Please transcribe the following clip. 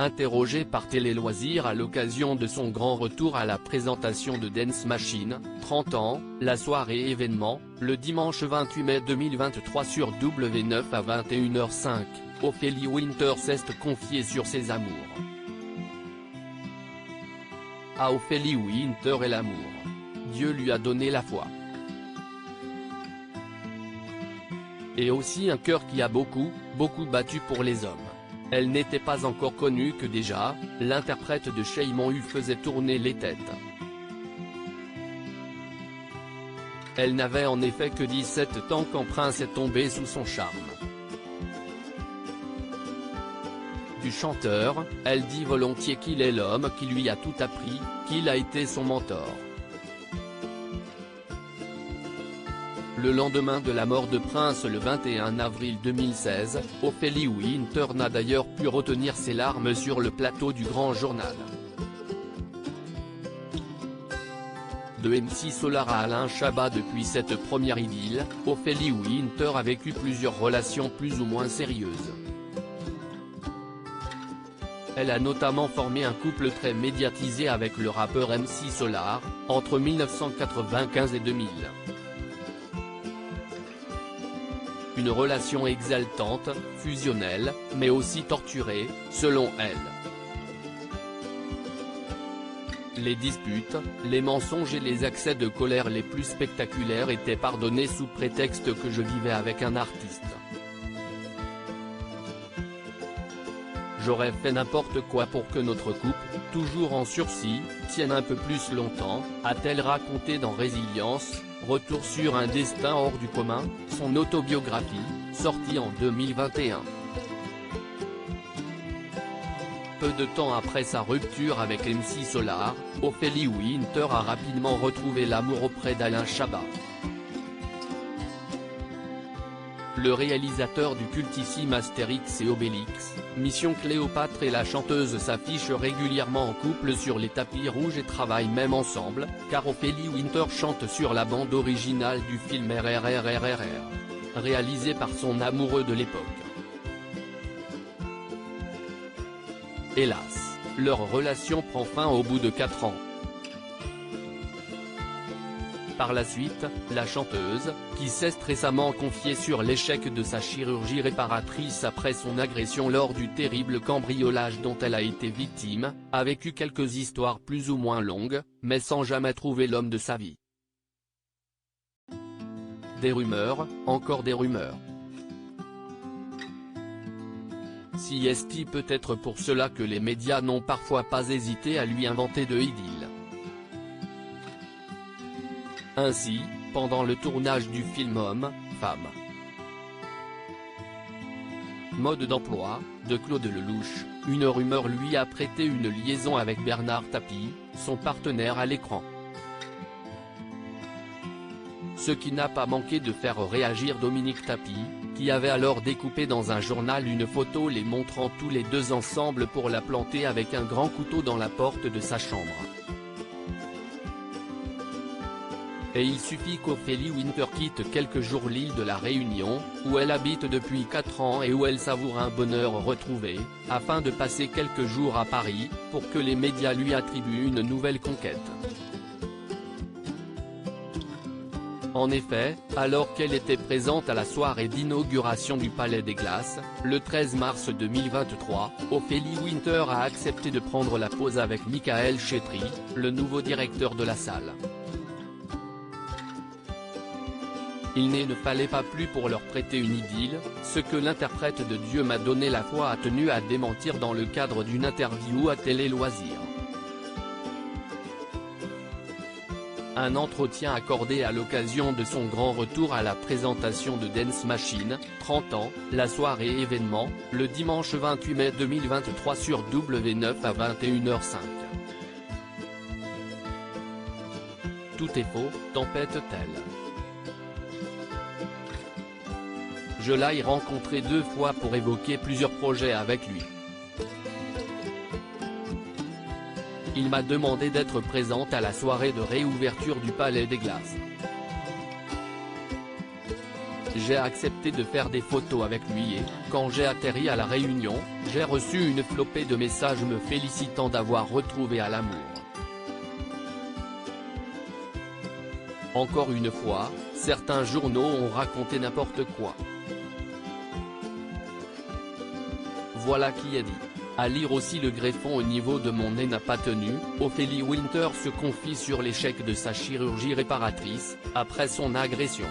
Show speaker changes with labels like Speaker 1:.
Speaker 1: Interrogé par Télé Loisirs à l'occasion de son grand retour à la présentation de Dance Machine, 30 ans, la soirée événement, le dimanche 28 mai 2023 sur W9 à 21h05, Ophélie Winter s'est confiée sur ses amours. À Ophélie Winter et l'amour. Dieu lui a donné la foi. Et aussi un cœur qui a beaucoup battu pour les hommes. Elle n'était pas encore connue que déjà, l'interprète de Shaimon U faisait tourner les têtes. Elle n'avait en effet que 17 ans quand Prince est tombé sous son charme. Du chanteur, elle dit volontiers qu'il est l'homme qui lui a tout appris, qu'il a été son mentor. Le lendemain de la mort de Prince le 21 avril 2016, Ophélie Winter n'a d'ailleurs pu retenir ses larmes sur le plateau du Grand Journal. De MC Solar à Alain Chabat depuis cette première idylle, Ophélie Winter a vécu plusieurs relations plus ou moins sérieuses. Elle a notamment formé un couple très médiatisé avec le rappeur MC Solar, entre 1995 et 2000. Une relation exaltante, fusionnelle, mais aussi torturée, selon elle. Les disputes, les mensonges et les accès de colère les plus spectaculaires étaient pardonnés sous prétexte que je vivais avec un artiste. J'aurais fait n'importe quoi pour que notre couple, toujours en sursis, tienne un peu plus longtemps, a-t-elle raconté dans Résilience, Retour sur un destin hors du commun, son autobiographie, sortie en 2021. Peu de temps après sa rupture avec MC Solar, Ophélie Winter a rapidement retrouvé l'amour auprès d'Alain Chabat. Le réalisateur du cultissime Astérix et Obélix, Mission Cléopâtre et la chanteuse s'affichent régulièrement en couple sur les tapis rouges et travaillent même ensemble, car Ophélie Winter chante sur la bande originale du film RRRRRR, réalisé par son amoureux de l'époque. Hélas, leur relation prend fin au bout de 4 ans. Par la suite, la chanteuse, qui s'est récemment confiée sur l'échec de sa chirurgie réparatrice après son agression lors du terrible cambriolage dont elle a été victime, a vécu quelques histoires plus ou moins longues, mais sans jamais trouver l'homme de sa vie. Des rumeurs, encore des rumeurs. Si est-il peut-être pour cela que les médias n'ont parfois pas hésité à lui inventer de idylles. Ainsi, pendant le tournage du film Homme-Femme. Mode d'emploi, de Claude Lelouch, une rumeur lui a prêté une liaison avec Bernard Tapie, son partenaire à l'écran. Ce qui n'a pas manqué de faire réagir Dominique Tapie, qui avait alors découpé dans un journal une photo les montrant tous les deux ensemble pour la planter avec un grand couteau dans la porte de sa chambre. Et il suffit qu'Ophélie Winter quitte quelques jours l'île de la Réunion, où elle habite depuis 4 ans et où elle savoure un bonheur retrouvé, afin de passer quelques jours à Paris, pour que les médias lui attribuent une nouvelle conquête. En effet, alors qu'elle était présente à la soirée d'inauguration du Palais des Glaces, le 13 mars 2023, Ophélie Winter a accepté de prendre la pause avec Michael Chetry, le nouveau directeur de la salle. Il ne fallait pas plus pour leur prêter une idylle, ce que l'interprète de Dieu m'a donné la foi a tenu à démentir dans le cadre d'une interview à Télé Loisirs. Un entretien accordé à l'occasion de son grand retour à la présentation de Dance Machine, 30 ans, la soirée événement, le dimanche 28 mai 2023 sur W9 à 21h05. Tout est faux, tempête-t-elle. Je l'ai rencontré 2 fois pour évoquer plusieurs projets avec lui. Il m'a demandé d'être présente à la soirée de réouverture du Palais des Glaces. J'ai accepté de faire des photos avec lui et, quand j'ai atterri à La Réunion, j'ai reçu une flopée de messages me félicitant d'avoir retrouvé à l'amour. Encore une fois, certains journaux ont raconté n'importe quoi. Voilà qui est dit. À lire aussi le greffon au niveau de mon nez n'a pas tenu, Ophélie Winter se confie sur l'échec de sa chirurgie réparatrice, après son agression.